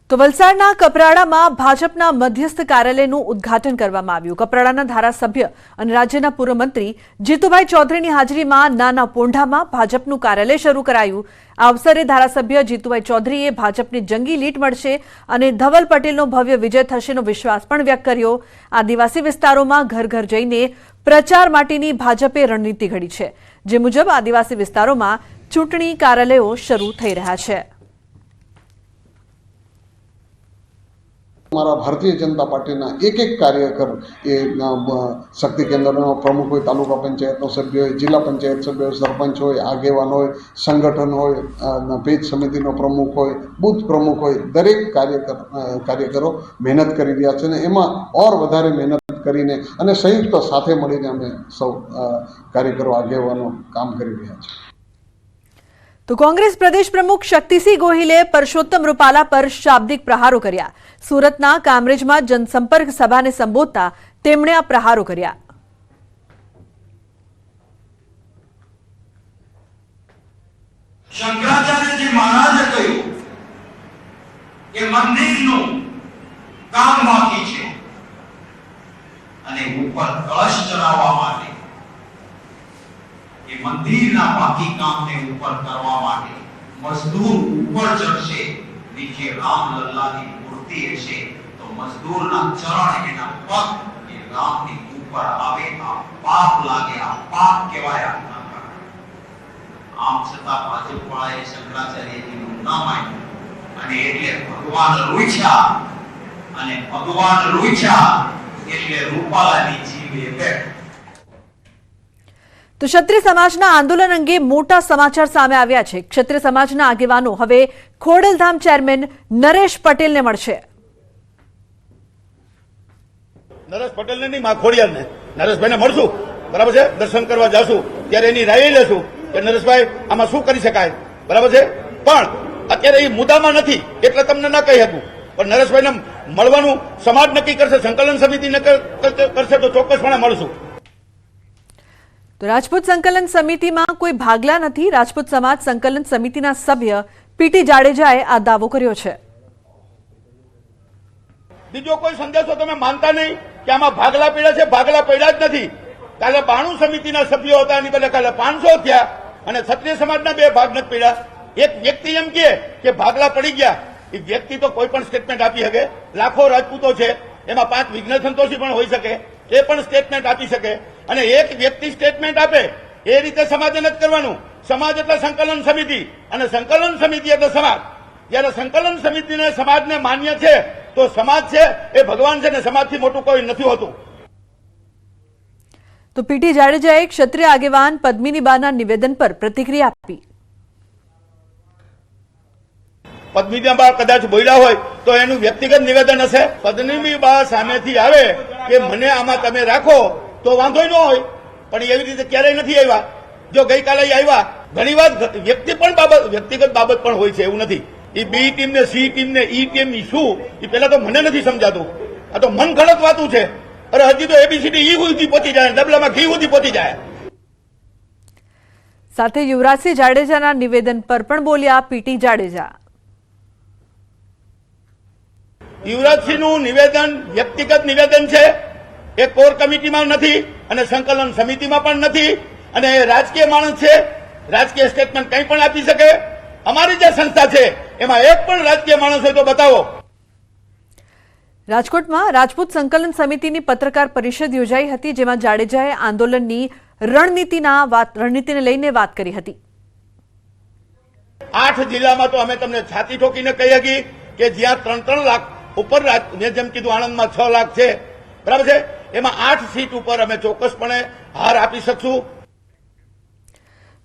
તો વલસાડના કપરાડામાં ભાજપના મધ્યસ્થ કાર્યાલયનું ઉદ્ઘાટન કરવામાં આવ્યું। કપરાડાના ધારાસભ્ય અને રાજ્યના પૂર્વ મંત્રી જીતુભાઈ ચૌધરીની હાજરીમાં નાના પોંઢામાં ભાજપનું કાર્યાલય શરૂ કરાયું। આ અવસરે ધારાસભ્ય જીતુભાઈ ચૌધરીએ ભાજપની જંગી લીડ મળશે અને ધવલ પટેલનો ભવ્ય વિજય થશેનો વિશ્વાસ પણ વ્યક્ત કર્યો। આદિવાસી વિસ્તારોમાં ઘર ઘર જઈને પ્રચાર માટેની ભાજપે રણનીતિ ઘડી છે, જે મુજબ આદિવાસી વિસ્તારોમાં ચૂંટણી કાર્યાલયો શરૂ થઈ રહ્યા છે। हमारा भारतीय जनता पार्टी एक एक कार्यकर ये शक्ति केन्द्र प्रमुख हो, तालुका पंचायत सभ्य हो, जिला पंचायत सभ्य हो, सरपंच हो, आगेवान हो, संगठन हो, पेज समिति प्रमुख हो, बूथ प्रमुख हो, दरेक कार्यकरो मेहनत करी रह्या छे। एमां और वधारे मेहनत करीने अने संयुक्त साथे मळीने अमे सौ कार्यकरो आगेवानो काम करी रह्या छे। तो कांग्रेस प्रदेश प्रमुख शक्तिसिंह गोहिले परसोत्तम रूपाला पर शाब्दिक प्रहारो कर्या। सूरतना कामरेजमां जनसंपर्क सभाने संबोधता तेमणे आ प्रहारो कर्या। शंकराचार्यजी महाराजे कह्युं के मंदिरनुं काम बाकी छे अने उपर कलश चढ़ाववा माटे के मंदिरना बाकी कामने ऊपर करवा माटे मजदूर ऊपर चढ़शे, नीचे रामलल्लानी मूर्ति हशे तो मजदूरना चरण एना पग ए रामनी ऊपर आवे आ पाप लागे, आ पाप कहेवाय। आम छतां भाजपवाळाए शंकराचार्यजीनुं न मान्युं अने એટલે ભગવાન રૂઠ્યા એટલે રૂપાલાની જીવે બેઠ। तो क्षत्रिय समाजना आंदोलन अंगे मोटा समाचार सामे आव्या छे। क्षत्रिय समाजना आगेवानो हवे खोडलधाम चेरमेन नरेश पटेल ने मळशे। नरेश पटेल ने नहीं, मां खोडियार ने नरेशभाई ने मळशुं, बराबर छे। दर्शन करवा जाशुं त्यारे एनी राय लेशुं के नरेशभाई आमां शुं करी शकाय, बराबर छे। पण अत्यारे ए मुद्दामां नथी એટલે તમને ન કહી શકું, પણ નરેશભાઈને મળવાનું સમાજ નક્કી કરશે, સંકલન સમિતિ કરશે તો ચોક્કસપણે મળશું। तो राजपूत संकलन समिति में कोई भागला नहीं। राजपूत समाज संकलन समिति सभ्य पीटी जाडेजाए आ दावो कर्यो छे। बीजो कोई संदेशो तमे मानता नहीं कि आमां भागला पड्या छे, भागला पड्या ज नथी। काले 92 समितिना सभ्यो हता एनी बदले काले 500 थया अने क्षत्रिय समाजना बे भाग नथी पड्या। एक व्यक्ति एम कहे कि भागला पड़ी गया, ए व्यक्ति तो कोई पण स्टेटमेंट आपी सके। लाखों राजपूतो छे, एमां 5 विघ्न संतोषी पण होई सके, ए पण स्टेटमेंट आपी सके। અને એક વ્યક્તિ સ્ટેટમેન્ટ આપે એ રીતે સમાજે નથી કરવાનું। સમાજ એટલે સંકલન સમિતિ અને સંકલન સમિતિ એટલે સમાજ। જ્યારે સંકલન સમિતિને સમાજને માન્ય છે તો સમાજ છે એ ભગવાન છે ને સમાજથી મોટું કોઈ નથી હોતું। तो पीटी जाडेजाए क्षत्रिय आगेवान पद्मिनीबाना निवेदन पर प्रतिक्रिया आपी। પદ્મિનીબા કદાચ બોલ્યા હોય તો એનું વ્યક્તિગત નિવેદન હશે। પદ્મિનીબા સામેથી આવે કે મને આમાં તમે રાખો तो वांधो न होय, पण एवी रीते क्यारेय नथी आव्या। जो गईकाले आव्या घणीवार व्यक्तिगत बाबत पण होय छे, एवुं नथी। ई बी टीम ने सी टीम ने ई टीम नी शुं ई पेला तो मने नथी समजातुं। आ तो मन गणत वातुं छे। अरे हजी तो एबीसीडी ई सुधी पहोंची जाय, डबलामां घी सुधी पहोंची जाय। साथे युवराजसिंह जाडेजाना निवेदन पर पण बोल्या पीटी जाडेजा। युवराजसिंहनुं निवेदन व्यक्तिगत निवेदन छे, एक कोर कमिटी में नहीं अने संकलन समिति में पण नहीं अने राजकीय माणस छे, राजकीय स्टेटमेंट कई पण आपी सके। अमारी जे संस्था छे एमां एक पण राजकीय माणस होय तो बतावो। राजकोट में राजपूत संकलन समिति की पत्रकार परिषद योजाई हती, जेमां जाडेजाए आंदोलननी रणनीतिने लईने वात करी हती। 8 जिल्लामां तो अमे तमने छाती ठोकीने कही हकी के ज्यां 3-3 लाख उपर मैं जेम कीधुं आनंदमां 6 लाख छे, बराबर छे। एमां 8 सीट पर अमे चोक्कसपणे हार आपी शकशुं।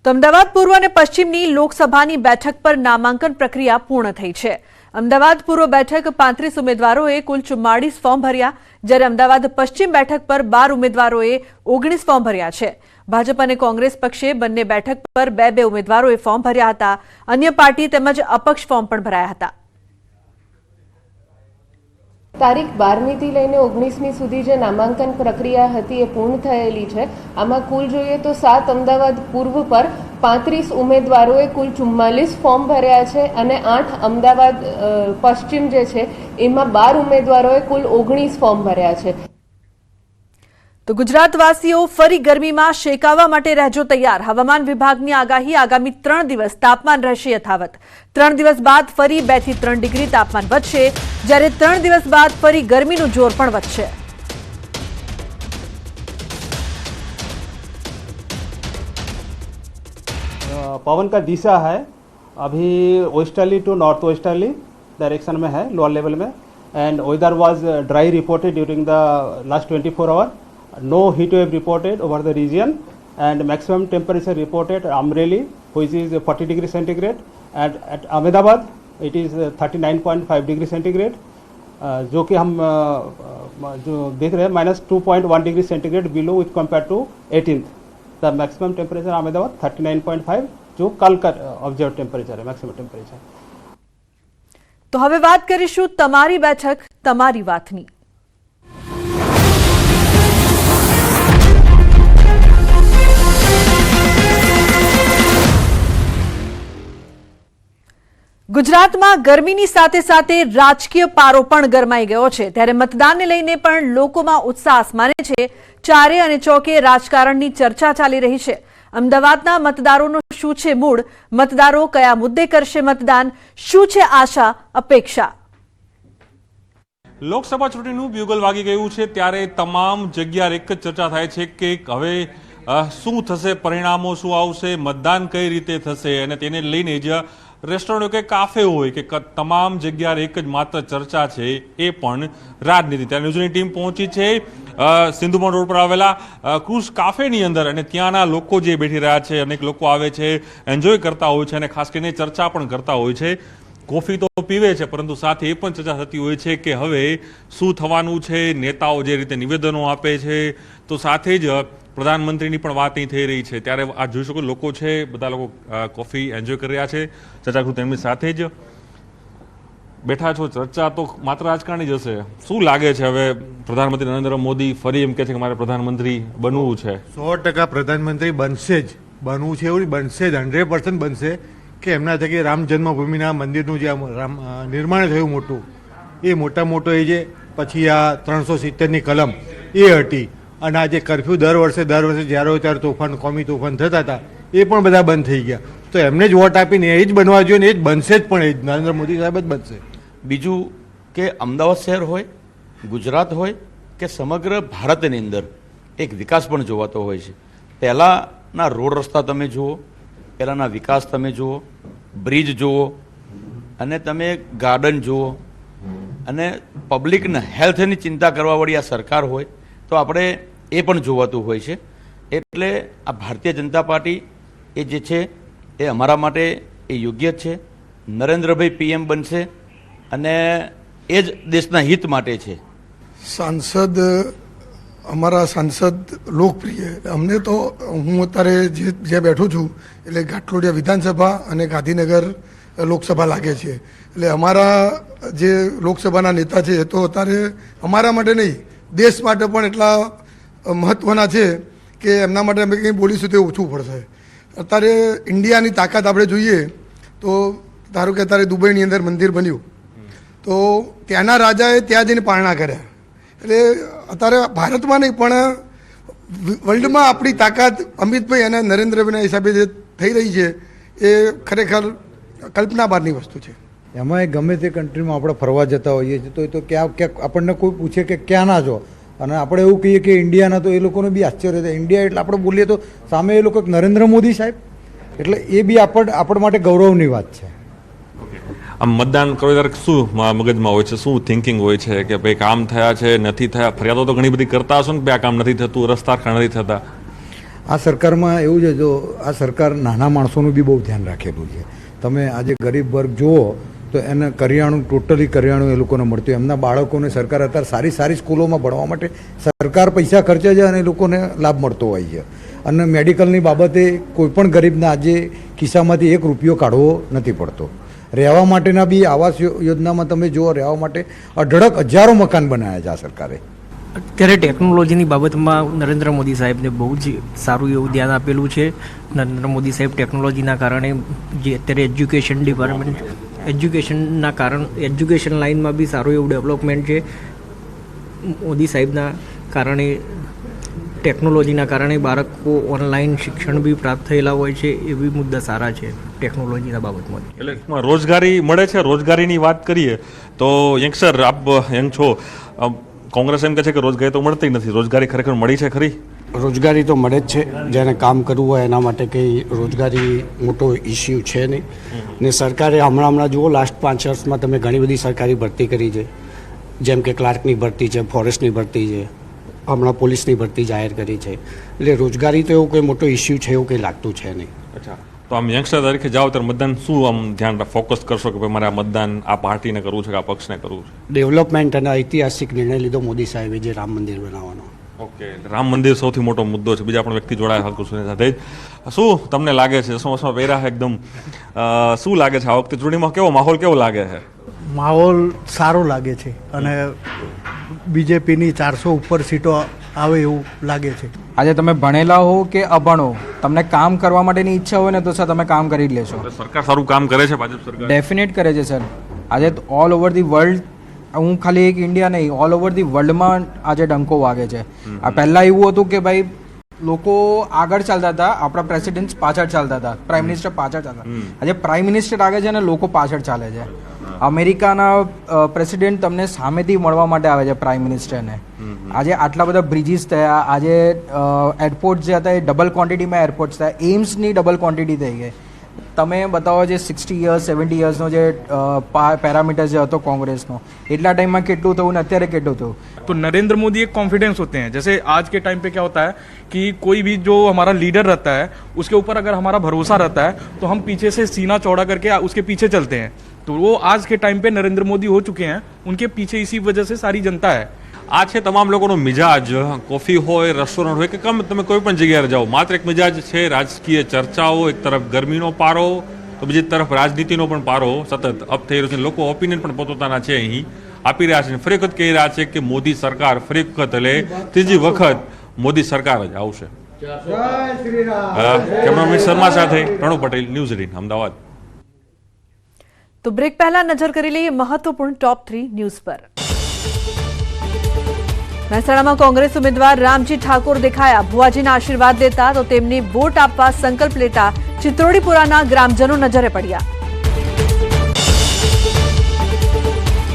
तो अमदावाद पूर्व और पश्चिमनी लोकसभानी बैठक पर नामांकन प्रक्रिया पूर्ण थई छे। अमदावाद पूर्व बैठक 35 उम्मीदवारोए कुल 44 फॉर्म भर्या, ज्यारे अमदावाद पश्चिम बैठक पर 12 उम्मीदवारोए 19 फॉर्म भर्या छे। भाजप और कांग्रेस पक्षे बंने बैठक पर 2 उम्मीदवारोए फॉर्म भर्या हता। अन्य पार्टी तेमज अपक्ष फॉर्म पण भराया हता। તારીખ 12મીથી લઈને 19મી સુધી જે નામાંકન પ્રક્રિયા હતી એ પૂર્ણ થયેલી છે. આમાં કુલ જોઈએ તો 7 અમદાવાદ પૂર્વ પર 35 ઉમેદવારોએ કુલ 44 ફોર્મ ભર્યા છે અને 8 અમદાવાદ પશ્ચિમ જે છે એમાં 12 ઉમેદવારોએ કુલ 19 ફોર્મ ભર્યા છે. તો ગુજરાતવાસીઓ ફરી ગરમીમાં શેકાવા માટે રહેજો તૈયાર. હવામાન વિભાગની આગાહી આગામી 3 દિવસ તાપમાન રહેશે યથાવત. 3 દિવસ બાદ ફરી 2 થી 3 ડિગ્રી તાપમાન વધશે, જ્યારે 3 દિવસ બાદ ફરી ગરમીનું જોર પણ વધશે. पवन का दिशा है अभी westerly to north westerly direction में है, लोअर लेवल में, and weather was dry reported during the last 24 hour. No heat wave reported over the region, and maximum temperature reported Amreli, which is 40 degree centigrade, and at Ahmedabad it is 39.5 degree centigrade, जो कि हम जो देख रहे हैं -2.1 degree centigrade below with compared to 18th. The maximum temperature Ahmedabad 39.5, जो कल का ऑब्जर्व टेम्परेचर है, मैक्सिमम टेम्परेचर. તો હવે વાત કરીશું તમારી બેઠક તમારી વાતની. ગુજરાતમાં ગરમીની સાથે સાથે રાજકીય પારો પણ ગરમાઈ ગયો છે, ત્યારે મતદાનને લઈને પણ લોકોમાં ઉત્સાહ આસમાને છે. ચારે અને ચોકે રાજકારણની ચર્ચા ચાલી રહી છે. અમદાવાદના મતદારોનો શું છે મૂડ? મતદારો કયા મુદ્દે કરશે મતદાન? શું છે આશા અપેક્ષા? લોકસભા ચૂંટણીનું બ્યુગલ વાગી ગયું છે, ત્યારે તમામ જગ્યાએ એક જ ચર્ચા થાય છે કે હવે શું થશે, પરિણામો શું આવશે, મતદાન કઈ રીતે થશે, અને તેને લઈને જ રેસ્ટોરન્ટ કે કાફે હોય કે તમામ જગ્યાએ એક જ માત્ર ચર્ચા છે, એ પણ રાજનીતિ. ત્યાં ન્યૂઝની ટીમ પહોંચી છે સિંધુમણ રોડ પર આવેલા ક્રુઝ કાફેની અંદર, અને ત્યાંના લોકો જે બેઠી રહ્યા છે, અનેક લોકો આવે છે, એન્જોય કરતા હોય છે અને ખાસ કરીને ચર્ચા પણ કરતા હોય છે. કોફી તો પીવે છે, પરંતુ સાથે એ પણ ચર્ચા થતી હોય છે કે હવે શું થવાનું છે. નેતાઓ જે રીતે નિવેદનો આપે છે, તો સાથે જ પ્રધાનમંત્રીની પણ વાત અહીં થઈ રહી છે. ત્યારે આ જોઈ શકો લોકો છે, બધા લોકો કોફી એન્જોય કરી રહ્યા છે. ચર્ચા કરું તેમની સાથે જ બેઠા છો. ચર્ચા તો માત્ર રાજકારણી જ હશે. શું લાગે છે હવે પ્રધાનમંત્રી નરેન્દ્ર મોદી ફરી એમ કહે છે કે મારે પ્રધાનમંત્રી બનવું છે? 100% પ્રધાનમંત્રી બનશે જ. બનવું છે એવું બનશે જ, 100% બનશે. કે એમના થકી રામ જન્મભૂમિના મંદિરનું જે નિર્માણ થયું મોટું, એ મોટો એ જે પછી આ 370ની કલમ એ હટી, અને આ જે કરફ્યુ દર વર્ષે જ્યારે હોય ત્યારે તોફાન, કોમી તોફાન થતા હતા, એ પણ બધા બંધ થઈ ગયા. તો એમને જ વોટ આપીને એ જ બનવા જોઈએ, ને એ જ બનશે જ, પણ એ જ નરેન્દ્ર મોદી સાહેબ જ બનશે. બીજું કે અમદાવાદ શહેર હોય, ગુજરાત હોય કે સમગ્ર ભારતની અંદર એક વિકાસ પણ જોવાતો હોય છે. પહેલાંના રોડ રસ્તા તમે જુઓ, પહેલાંના વિકાસ તમે જુઓ, બ્રિજ જુઓ, અને તમે ગાર્ડન જુઓ, અને પબ્લિકના હેલ્થની ચિંતા કરવાવાળી આ સરકાર હોય, તો આપણે એ પણ જોવાતું હોય છે. એટલે આ ભારતીય જનતા પાર્ટી એ જે છે એ અમારા માટે એ યોગ્ય જ છે. નરેન્દ્રભાઈ PM બનશે, અને એ જ દેશના હિત માટે છે. સાંસદ, અમારા સાંસદ લોકપ્રિય. અમને તો, હું અત્યારે જે બેઠું છું એટલે ઘાટલોડિયા વિધાનસભા અને ગાંધીનગર લોકસભા લાગે છે. એટલે અમારા જે લોકસભાના નેતા છે એ તો અત્યારે અમારા માટે નહીં, દેશ માટે પણ એટલા મહત્ત્વના છે કે એમના માટે અમે કંઈ બોલીશું તે ઓછું પડશે. અત્યારે ઇન્ડિયાની તાકાત આપણે જોઈએ તો ધારો કે અત્યારે દુબઈની અંદર મંદિર બન્યું, તો ત્યાંના રાજાએ ત્યાં જઈને પારણા કર્યા. એટલે અત્યારે ભારતમાં નહીં પણ વર્લ્ડમાં આપણી તાકાત અમિતભાઈ અને નરેન્દ્રભાઈના હિસાબે જે થઈ રહી છે એ ખરેખર કલ્પના બહારની વસ્તુ છે. એમાં ગમે તે કન્ટ્રીમાં આપણે ફરવા જતા હોઈએ છીએ તો ક્યાં આપણને કોઈ પૂછે કે ક્યાં ના છો, અને આપણે એવું કહીએ કે ઇન્ડિયાના, તો એ લોકોને બી આશ્ચર્ય થાય. ઇન્ડિયા એટલે આપણે બોલીએ તો સામે એ લોકો નરેન્દ્ર મોદી સાહેબ, એટલે એ બી આપણા માટે ગૌરવની વાત છે. આમ મતદાન કરો ત્યારે શું મગજમાં હોય છે, શું થિંકિંગ હોય છે કે ભાઈ કામ થયા છે, નથી થયા? ફરિયાદો તો ઘણી બધી કરતા હશો ને, ભાઈ આ કામ નથી થતું, રસ્તા નથી થતા. આ સરકારમાં એવું છે, જો આ સરકાર નાના માણસોનું બી બહુ ધ્યાન રાખેલું છે. તમે આજે ગરીબ વર્ગ જુઓ તો એને કરિયાણું, ટોટલી કરિયાણું એ લોકોને મળતું. એમના બાળકોને સરકાર અત્યારે સારી સ્કૂલોમાં ભણવા માટે સરકાર પૈસા ખર્ચે છે, અને એ લોકોને લાભ મળતો હોય છે. અને મેડિકલની બાબતે કોઈ પણ ગરીબના આજે ખિસ્સામાંથી 1 રૂપિયો કાઢવો નથી પડતો. રહેવા માટેના બી આવાસ યોજનામાં તમે જુઓ, રહેવા માટે અઢળક હજારો મકાન બનાવ્યા છે આ સરકારે. અત્યારે ટેકનોલોજીની બાબતમાં નરેન્દ્ર મોદી સાહેબને બહુ જ સારું એવું ધ્યાન આપેલું છે. નરેન્દ્ર મોદી સાહેબ ટેકનોલોજીના કારણે જે અત્યારે એજ્યુકેશન ડિપાર્ટમેન્ટ એજ્યુકેશન લાઇનમાં બી સારું એવું ડેવલપમેન્ટ છે. મોદી સાહેબના કારણે ટેકનોલોજીના કારણે બાળકો ઓનલાઈન શિક્ષણ બી પ્રાપ્ત થયેલા હોય છે. એ બી મુદ્દા સારા છે ટેકનોલોજીના બાબતમાં. એટલે રોજગારી મળે છે. રોજગારીની વાત કરીએ તો યંગસ્ટર, આપ યંગ છો, કોંગ્રેસ એમ કહે છે કે રોજગારી તો મળતી નથી. રોજગારી ખરેખર મળી છે ખરી? રોજગારી તો મળે જ છે. જેને કામ કરવું હોય એના માટે કંઈ રોજગારી મોટો ઇસ્યુ છે નહીં. ને સરકારે હમણાં જુઓ, લાસ્ટ 5 વર્ષમાં તમે ઘણી બધી સરકારી ભરતી કરી છે. જેમ કે ક્લાર્કની ભરતી છે, ફોરેસ્ટની ભરતી છે, હમણાં પોલીસની ભરતી જાહેર કરી છે. એટલે રોજગારી તો એવું કોઈ મોટો ઇસ્યુ છે એવું કંઈ લાગતું છે નહીં. અચ્છા, તો આમ યંગસ્ટર તરીકે જાઓ ત્યારે મતદાન શું આમ ધ્યાન ફોકસ કરશો કે ભાઈ મારે આ મતદાન આ પાર્ટીને કરવું છે કે આ પક્ષને કરવું છે? ડેવલપમેન્ટ અને ઐતિહાસિક નિર્ણય લીધો મોદી સાહેબે, જે રામ મંદિર બનાવવાનો. ઓકે, રામ મંદિર સૌથી મોટો મુદ્દો છે. બીજા પણ વ્યક્તિ જોડાયા હકુસુની સાથે જ. શું તમને લાગે છે, ચશ્મા પહેર્યા એકદમ, શું લાગે છે આ વખતે ચૂંટણીમાં કેવો માહોલ કેવો લાગે છે? માહોલ સારો લાગે છે અને બીજેપીની 400 ઉપર સીટો આવે એવું લાગે છે. આજે તમે ભણેલા હો કે અભણ હો, તમને કામ કરવા માટેની ઈચ્છા હોય ને તો સર તમે કામ કરી જ લેશો. સરકાર સારું કામ કરે છે, ભાજપ સરકાર ડેફિનેટ કરે છે સર. આજે ઓલ ઓવર ધી વર્લ્ડ, હું ખાલી એક ઇન્ડિયા નહીં, ઓલ ઓવર ધી વર્લ્ડમાં આજે ડંકો વાગે છે. આ પહેલાં એવું હતું કે ભાઈ લોકો આગળ ચાલતા હતા, આપણા પ્રેસિડેન્ટ પાછળ ચાલતા હતા, પ્રાઇમ મિનિસ્ટર પાછળ ચાલતા. આજે પ્રાઇમ મિનિસ્ટર આગળ છે ને લોકો પાછળ ચાલે છે. અમેરિકાના પ્રેસિડેન્ટ તમને સામેથી મળવા માટે આવે છે પ્રાઇમ મિનિસ્ટરને. આજે આટલા બધા બ્રિજીસ થયા, આજે એરપોર્ટ જે હતા એ ડબલ ક્વોન્ટિટીમાં એરપોર્ટ્સ થયા, એમ્સની ડબલ ક્વોન્ટિટી થઈ ગઈ. તમે બતાવો જે 60 યર્સ 70 યર્સનો જે પેરામીટર જે હતો કોંગ્રેસનો, એટલા ટાઈમમાં કેટલું થયું ને અત્યારે કેટલું થયું? तो नरेंद्र मोदी एक कॉन्फिडेंस होते हैं. जैसे आज के टाइम पे क्या होता है कि कोई भी जो हमारा लीडर रहता है उसके ऊपर अगर हमारा भरोसा रहता है तो हम पीछे से सीना चौड़ा करके उसके पीछे चलते हैं. तो वो आज के टाइम पे नरेंद्र मोदी हो चुके हैं, उनके पीछे इसी वजह से सारी जनता है. આ છે તમામ લોકોનો મિજાજ. કોફી હોય, રેસ્ટોરન્ટ હોય કે તમે કોઈ પણ જગ્યાએ જાઓ, માત્ર એક મિજાજ છે. રાજકીય ચર્ચાઓ, એક તરફ ગરમીનો પારો તો બીજી તરફ રાજનીતિનો પણ પારો સતત અપ થઈ રહ્યો છે. લોકો ઓપિનિયન પણ પોતપોતાના છે અહીં આપી રહ્યા છે. ફરી વખત કહી રહ્યા છે કે મોદી સરકાર ફરી વખત, એટલે ત્રીજી વખત મોદી સરકાર જ આવશે. કેમેરામેન શર્મા સાથે પ્રણવ પટેલ, ન્યૂઝ 18 અમદાવાદ. તો બ્રેક પહેલા નજર કરી લઈએ મહત્વપૂર્ણ ટોપ 3 ન્યૂઝ પર. મહેસાણામાં કોંગ્રેસ ઉમેદવાર રામજી ઠાકોર દેખાયા. ભુવાજીના આશીર્વાદ દેતા તો તેમને વોટ આપવા સંકલ્પ લેતા ચિત્રોડીપુરાના ગ્રામજનો નજરે પડ્યા.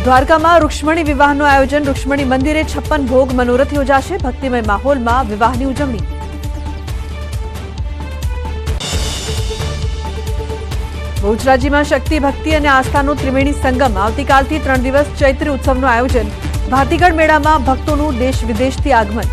દ્વારકામાં રૂક્ષ્મણી વિવાહનું આયોજન. રૂક્ષ્મણી મંદિરે 56 ભોગ મનોરથ યોજાશે. ભક્તિમય માહોલમાં વિવાહની ઉજવણી. બહુચરાજીમાં શક્તિ, ભક્તિ અને આસ્થાનો ત્રિવેણી સંગમ. આવતીકાલથી 3 દિવસ ચૈત્રી ઉત્સવનું આયોજન. ભાતીગઢ મેળામાં ભક્તોનું દેશ વિદેશથી આગમન.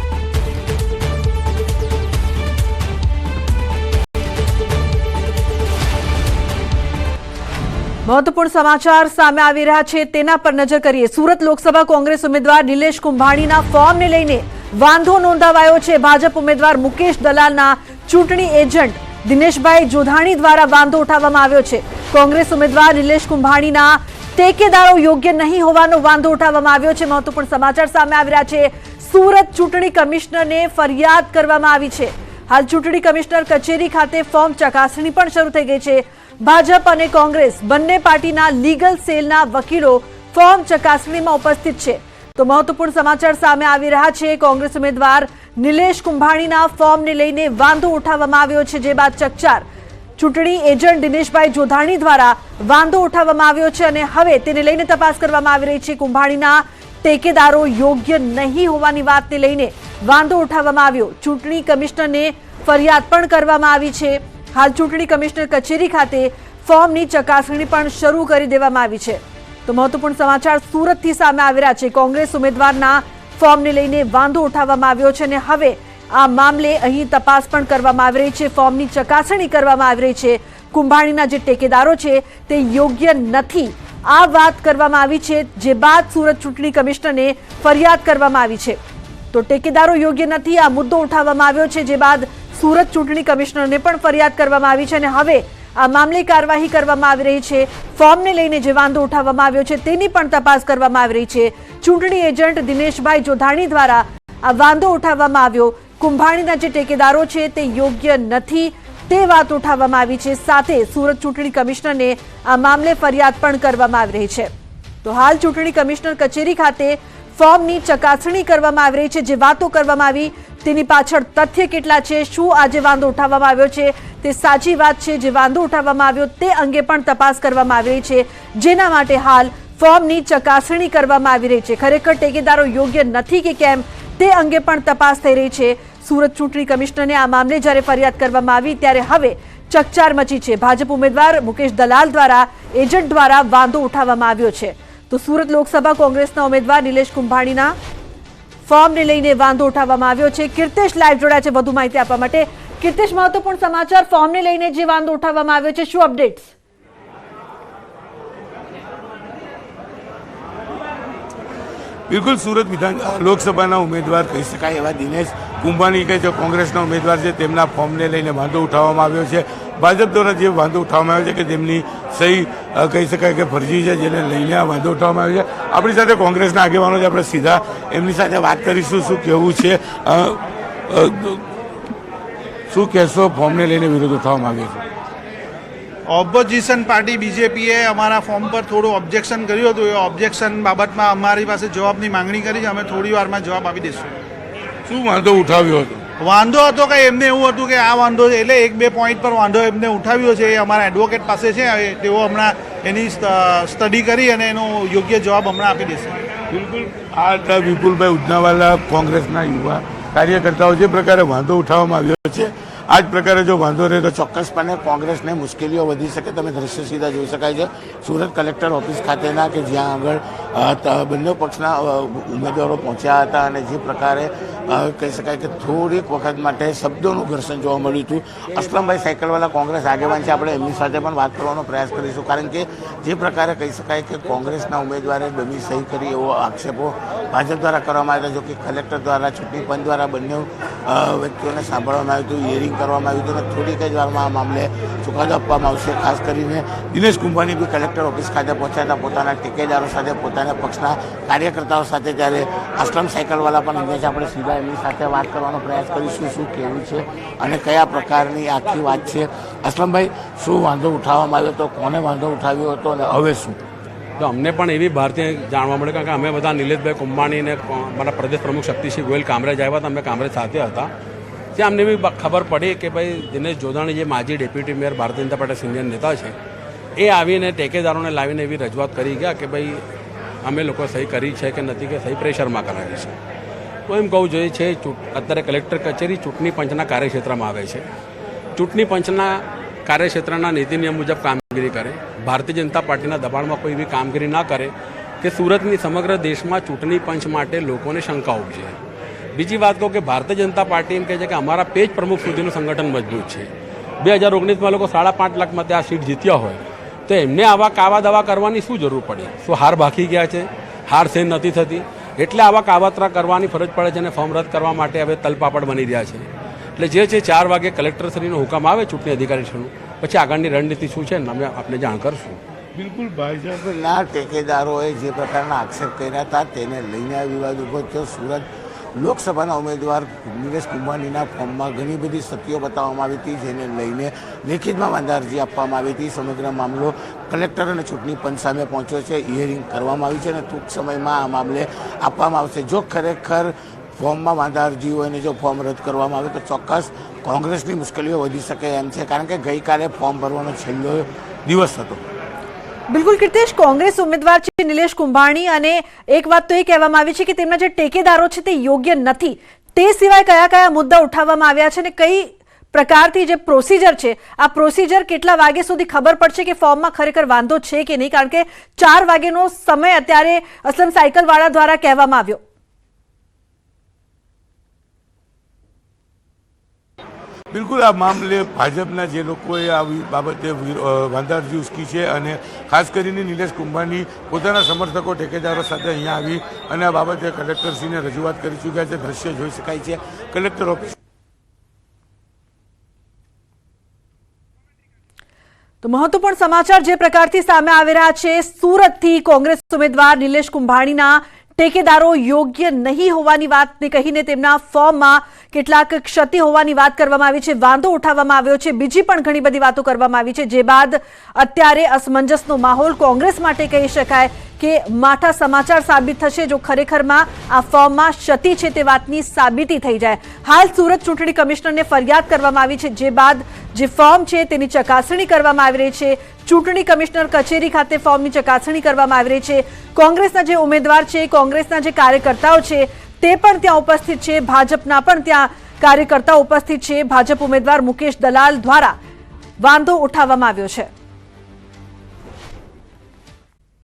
મહત્વપૂર્ણ સમાચાર સામે આવી રહ્યા છે તેના પર નજર કરીએ. સુરત લોકસભા કોંગ્રેસ ઉમેદવાર નિલેશ કુંભાણીના ફોર્મને લઈને વાંધો નોંધાવાયો છે. ભાજપ ઉમેદવાર મુકેશ દલાલના ચૂંટણી એજન્ટ દિનેશભાઈ જોધાણી દ્વારા વાંધો ઉઠાવવામાં આવ્યો છે. કોંગ્રેસ ઉમેદવાર નિલેશ કુંભાણીના ટેકેદારો યોગ્ય નહીં હોવાનો વાંધો ઉઠાવવામાં આવ્યો છે. મહત્વપૂર્ણ સમાચાર સામે આવી રહ્યા છે. સુરત ચૂંટણી કમિશનરને ફરિયાદ કરવામાં આવી છે. હાલ ચૂંટણી કમિશનર કચેરી ખાતે ફોર્મ ચકાસણી પણ શરૂ થઈ ગઈ છે. ભાજપ અને કોંગ્રેસ બંને પાર્ટીના લીગલ સેલના વકીલો ફોર્મ ચકાસણીમાં ઉપસ્થિત છે. તો મહત્વપૂર્ણ સમાચાર સામે આવી રહ્યા છે. કોંગ્રેસ ઉમેદવાર નિલેશ કુંભાણીના ફોર્મને લઈને વાંધો ઉઠાવવામાં આવ્યો છે, જે બાદ ચકચાર. ચૂંટણી એજન્ટ દિનેશભાઈ જોધાણી દ્વારા વાંધો ઉઠાવવામાં આવ્યો છે અને હવે તેને લઈને તપાસ કરવામાં આવી રહી છે. કુંભાણીના ટેકેદારો યોગ્ય નહીં હોવાની વાતને લઈને વાંધો ઉઠાવવામાં આવ્યો. ચૂંટણી કમિશનરને ફરિયાદ પણ કરવામાં આવી છે. હાલ ચૂંટણી કમિશનર કચેરી ખાતે ફોર્મની ચકાસણી પણ શરૂ કરી દેવામાં આવી છે. તો મહત્વપૂર્ણ સમાચાર સુરતથી સામે આવી રહ્યા છે. કોંગ્રેસ ઉમેદવારના ફોર્મને લઈને વાંધો ઉઠાવવામાં આવ્યો છે અને હવે આ મામલે અહીં તપાસ પણ કરવામાં આવી રહી છે. ફોર્મની ચકાસણી કરવામાં આવી રહી છે. કુંભાણીના જે ટેકેદારો છે તે યોગ્ય નથી, આ વાત કરવામાં આવી છે, જે બાદ સુરત ચૂંટણી કમિશનરને ફરિયાદ કરવામાં આવી છે. તો ટેકેદારો યોગ્ય નથી, આ મુદ્દો ઉઠાવવામાં આવ્યો છે, જે બાદ સુરત ચૂંટણી કમિશનરને પણ ફરિયાદ કરવામાં આવી છે અને હવે આ મામલે કાર્યવાહી કરવામાં આવી રહી છે. ફોર્મને લઈને જે વાંધો ઉઠાવવામાં આવ્યો છે તેની પણ તપાસ કરવામાં આવી રહી છે. ચૂંટણી એજન્ટ દિનેશભાઈ જોધાણી દ્વારા આ વાંધો ઉઠાવવામાં આવ્યો. કુંભાણીના જે ટેકેદારો છે તે યોગ્ય નથી તે વાત ઉઠાવવામાં આવી છે. સાથે સુરત ચૂંટણી કમિશનરને આ મામલે ફરિયાદ પણ કરવામાં આવી રહી છે. તો હાલ ચૂંટણી કમિશનર કચેરી ખાતે ફોર્મની ચકાસણી કરવામાં આવી રહી છે. જે વાતો કરવામાં આવી તેની પાછળ તથ્ય કેટલા છે, શું આજે વાંધો ઉઠાવવામાં આવ્યો છે તે સાચી વાત છે, જે વાંધો ઉઠાવવામાં આવ્યો તે અંગે પણ તપાસ કરવામાં આવી રહી છે. જેના માટે હાલ ફોર્મની ચકાસણી કરવામાં આવી રહી છે. ખરેખર ટેકેદારો યોગ્ય નથી કે કેમ તે અંગે પણ તપાસ થઈ રહી છે. સુરત ચૂંટણી કમિશનરને આ મામલે જ્યારે ફરિયાદ કરવામાં આવી ત્યારે હવે ચકચાર મચી છે. ભાજપ ઉમેદવાર મુકેશ દલાલ દ્વારા એજન્ટ દ્વારા વાંધો ઉઠાવવામાં આવ્યો છે. તો સુરત લોકસભા કોંગ્રેસના ઉમેદવાર નિલેશ કુંભાણીના ફોર્મને લઈને વાંધો ઉઠાવવામાં આવ્યો છે. કીર્તેશ લાઈવ જોડાયા છે વધુ માહિતી આપવા માટે. કીર્તેશ, મહત્વપૂર્ણ સમાચાર, ફોર્મને લઈને જે વાંધો ઉઠાવવામાં આવ્યો છે, શું અપડેટ્સ? બિલકુલ, સુરત લોકસભાના ઉમેદવાર કહી શકાય એવા દિનેશ કુંભાણી કે જે કોંગ્રેસના ઉમેદવાર છે તેમના ફોર્મને લઈને વાંધો ઉઠાવવામાં આવ્યો છે. ભાજપ દ્વારા જે વાંધો ઉઠાવવામાં આવ્યો છે કે તેમની સહી કહી શકાય કે ફરજી છે, જેને લઈને આ વાંધો ઉઠાવવામાં આવ્યો છે. આપણી સાથે કોંગ્રેસના આગેવાનો છે, આપણે સીધા એમની સાથે વાત કરીશું. શું કહેવું છે, શું કહેશો ફોર્મને લઈને વિરોધ ઉઠાવવામાં આવ્યો છે? ઓપોઝિશન પાર્ટી બીજેપીએ અમારા ફોર્મ પર થોડું ઓબ્જેક્શન કર્યું હતું. એ ઓબ્જેક્શન બાબતમાં અમારી પાસે જવાબની માંગણી કરી છે. અમે થોડી વારમાં જવાબ આપી દઈશું. શું વાંધો ઉઠાવ્યો હતો? વાંધો હતો કે એમને એવું હતું કે આ વાંધો એટલે એક બે પોઈન્ટ પર વાંધો એમને ઉઠાવ્યો છે. એ અમારા એડવોકેટ પાસે છે. તેઓ હમણાં એની સ્ટડી કરી અને એનો યોગ્ય જવાબ હમણાં આપી દેશે. બિલકુલ, આ હતા વિપુલભાઈ ઉધનાવાલા, કોંગ્રેસના યુવા કાર્યકર્તાઓ. જે પ્રકારે વાંધો ઉઠાવવામાં આવ્યો છે, આ જ પ્રકારે જો વાંધો રહે તો ચોક્કસપણે કોંગ્રેસને મુશ્કેલીઓ વધી શકે. તમે દ્રશ્ય સીધા જોઈ શકાય છે સુરત કલેક્ટર ઓફિસ ખાતેના, કે જ્યાં આગળ બંને પક્ષના ઉમેદવારો પહોંચ્યા હતા અને જે પ્રકારે કહી શકાય કે થોડીક વખત માટે શબ્દોનું ઘર્ષણ જોવા મળ્યું હતું. અસલમભાઈ સાયકલવાલા કોંગ્રેસ આગેવાન છે, આપણે એમની સાથે પણ વાત કરવાનો પ્રયાસ કરીશું. કારણ કે જે પ્રકારે કહી શકાય કે કોંગ્રેસના ઉમેદવારે ડમી સહી કરી એવો આક્ષેપો ભાજપ દ્વારા કરવામાં આવ્યા. જો કે કલેક્ટર દ્વારા, ચૂંટણી પંચ દ્વારા બંને વ્યક્તિઓને સાંભળવામાં આવ્યું હતું, હિયરિંગ કરવામાં આવ્યું હતું અને થોડીક જ વારમાં આ મામલે ચુકાદો આપવામાં આવશે. ખાસ કરીને દિનેશ કુંભાણી બી કલેક્ટર ઓફિસ ખાતે પહોંચ્યા હતા પોતાના ટેકેદારો સાથે, પોતાના પક્ષના કાર્યકર્તાઓ સાથે. ત્યારે અસલમ સાયકલવાલા પણ અહીંયા છે, આપણે સીધા એમની સાથે વાત કરવાનો પ્રયાસ કરીશું. શું કહેવું છે અને કયા પ્રકારની આખી વાત છે? અસલમભાઈ, શું વાંધો ઉઠાવવામાં આવ્યો હતો, કોને વાંધો ઉઠાવ્યો હતો અને હવે શું? તો અમને પણ એવી ભારતીય જાણવા મળે, કારણ કે અમે બધા નિલેશભાઈ કુંભાણી અને અમારા પ્રદેશ પ્રમુખ શક્તિસિંહ ગોયલ કામરેજ આવ્યા હતા. અમે કામરેજ સાથે હતા. ત્યાં અમને એવી ખબર પડી કે ભાઈ દિનેશ જોધાણી, જે માજી deputy mayor Bharatiya Janata party senior નેતા છે, એ આવીને ટેકેદારોને લાવીને એવી રજૂઆત કરી ગયા કે ભાઈ અમે લોકો સહી કરી છે કે નથી, કે સહી પ્રેશરમાં કરાવી છે. તો એમ કહું જોઈએ છે, અત્યારે કલેક્ટર કચેરી ચૂંટણી પંચના કાર્યક્ષેત્રમાં આવે છે. ચૂંટણી પંચના કાર્યક્ષેત્રના નીતિ નિયમ મુજબ કામગીરી કરે. ભારતીય જનતા પાર્ટીના દબાણમાં કોઈ એવી કામગીરી ના કરે કે સુરતની સમગ્ર દેશમાં ચૂંટણી પંચ માટે લોકોને શંકા ઉપજે. બીજી વાત કહું કે ભારતીય જનતા પાર્ટી એમ કહે છે કે અમારા પેજ પ્રમુખ સુધીનું સંગઠન મજબૂત છે. 2019માં લોકો 5.5 લાખમાં ત્યાં સીટ જીત્યા હોય તો એમને આવા કાવા દાવા કરવાની શું જરૂર પડી? શું હાર બાકી ગયા છે? હાર સહન નથી થતી એટલે આવા કાવતરા કરવાની ફરજ પડે છે અને ફોર્મ રદ કરવા માટે હવે તલપાપડ બની રહ્યા છે. એટલે જે છે 4 વાગે કલેક્ટરશ્રીનો હુકમ આવે ચૂંટણી અધિકારીશ્રીનું, પછી આગળની રણનીતિ શું છે અમે આપને જાણ કરશું. બિલકુલ, ભાજપના ટેકેદારોએ જે પ્રકારના આક્ષેપ કર્યા હતા તેને લઈને આ વિવાદ ઉભો થયો. સુરત લોકસભાના ઉમેદવાર નિલેશ કુંભાણીના ફોર્મમાં ઘણી બધી સત્યો બતાવવામાં આવી હતી, જેને લઈને લેખિતમાં વાંધા અરજી આપવામાં આવી હતી. સમગ્ર મામલો કલેક્ટર અને ચૂંટણી પંચ સામે પહોંચ્યો છે. હિયરિંગ કરવામાં આવી છે અને ટૂંક સમયમાં આ મામલે આપવામાં આવશે. જો ખરેખર ફોર્મમાં વાંધા અરજી હોય અને જો ફોર્મ રદ કરવામાં આવે તો ચોક્કસ કોંગ્રેસની મુશ્કેલીઓ વધી શકે એમ છે, કારણ કે ગઈકાલે ફોર્મ ભરવાનો છેલ્લો દિવસ હતો. બિલકુલ કીર્તેશ, કોંગ્રેસ ઉમેદવાર છે નિલેશ કુંભાણી, અને એક વાત તો એ કહેવામાં આવી છે કે તેમના જે ટેકેદારો છે તે યોગ્ય નથી. તે સિવાય કયા કયા મુદ્દા ઉઠાવવામાં આવ્યા છે અને કઈ પ્રકારથી જે પ્રોસિજર છે, આ પ્રોસિજર કેટલા વાગે સુધી ખબર પડશે કે ફોર્મમાં ખરેખર વાંધો છે કે નહીં? કારણ કે 4 વાગ્યાનો સમય અત્યારે અસલમ સાયકલવાળા દ્વારા કહેવામાં આવ્યો. બિલકુલ, આ મામલે ભાજપના જે લોકોએ આવી બાબતે વાંધા અરજી ઉચકી છે અને ખાસ કરીને નિલેશ કુંભાણી પોતાના સમર્થકો ટેકેદારો સાથે અહીંયા આવી અને આ બાબતે કલેક્ટરશ્રીને રજૂઆત કરી ચૂક્યા છે. દ્રશ્ય જોઈ શકાય છે કલેક્ટર ઓફિસ. તો મહત્વપૂર્ણ સમાચાર જે પ્રકારથી સામે આવી રહ્યા છે, સુરતથી કોંગ્રેસ ઉમેદવાર નિલેશ કુંભાણીના ટેકેદારો યોગ્ય નહીં હોવાની વાતને કહીને તેમના ફોર્મમાં કેટલાક ક્ષતિ હોવાની વાત કરવામાં આવી છે, વાંધો ઉઠાવવામાં આવ્યો છે, બીજી પણ ઘણી બધી વાતો કરવામાં આવી છે, જે બાદ અત્યારે અસમંજસનો માહોલ કોંગ્રેસ માટે કહી શકાય કે માઠા સમાચાર સાબિત થશે જો ખરેખરમાં આ ફોર્મમાં ક્ષતિ છે તે વાતની સાબિતી થઈ જાય. હાલ સુરત ચૂંટણી કમિશનરને ફરિયાદ કરવામાં આવી છે, જે બાદ જે ફોર્મ છે તેની ચકાસણી કરવામાં આવી રહી છે. ચૂંટણી કમિશનર કચેરી ખાતે ફોર્મની ચકાસણી કરવામાં આવી રહી છે. કોંગ્રેસના જે ઉમેદવાર છે, કોંગ્રેસના જે કાર્યકર્તાઓ છે તે પણ ત્યાં ઉપસ્થિત છે, ભાજપના પણ ત્યાં કાર્યકર્તાઓ ઉપસ્થિત છે. ભાજપ ઉમેદવાર મુકેશ દલાલ દ્વારા વાંધો ઉઠાવવામાં આવ્યો છે.